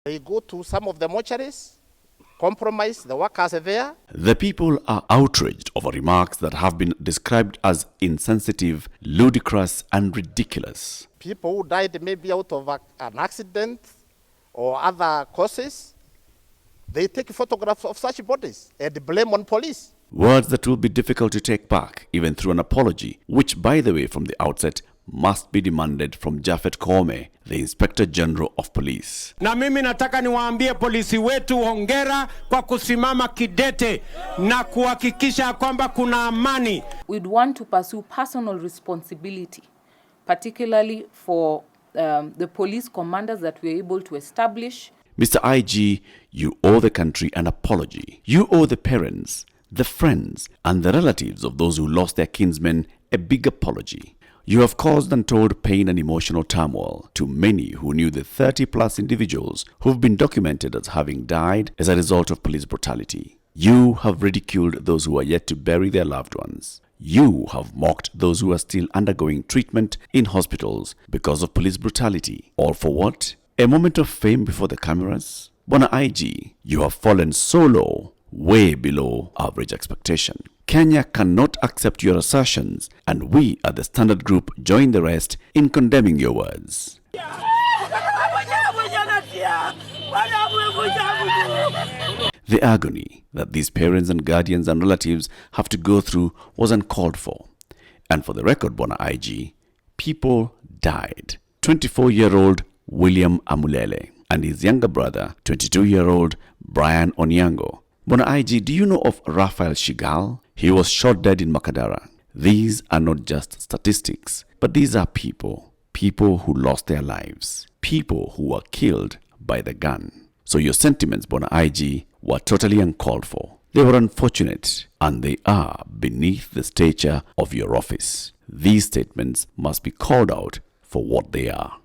They go to some of the mortuaries, compromise the workers there. The people are outraged over remarks that have been described as insensitive, ludicrous and ridiculous. People who died maybe out of an accident or other causes, they take photographs of such bodies and blame on police. Words that will be difficult to take back, even through an apology, which, by the way, from the outset, must be demanded from Japhet Koome, the Inspector General of Police. Na mimi nataka niwaambie polisi wetu hongera kwa kusimama kidete na kuhakikisha kwamba kuna amani. We'd want to pursue personal responsibility, particularly for the police commanders that we are able to establish. Mr. IG, you owe the country an apology. You owe the parents, the friends, and the relatives of those who lost their kinsmen a big apology. You have caused untold pain and emotional turmoil to many who knew the 30-plus individuals who've been documented as having died as a result of police brutality. You have ridiculed those who are yet to bury their loved ones. You have mocked those who are still undergoing treatment in hospitals because of police brutality. All for what? A moment of fame before the cameras? Bwana IG, you have fallen so low, way below average expectation. Kenya cannot accept your assertions, and we at the Standard Group join the rest in condemning your words. The agony that these parents and guardians and relatives have to go through was uncalled for. And for the record, Bwana IG, people died. 24-year-old William Amulele and his younger brother, 22-year-old Brian Onyango. Bwana IG, do you know of Raphael Shigal? He was shot dead in Makadara. These are not just statistics, but these are people. People who lost their lives. People who were killed by the gun. So your sentiments, Bwana IG, were totally uncalled for. They were unfortunate, and they are beneath the stature of your office. These statements must be called out for what they are.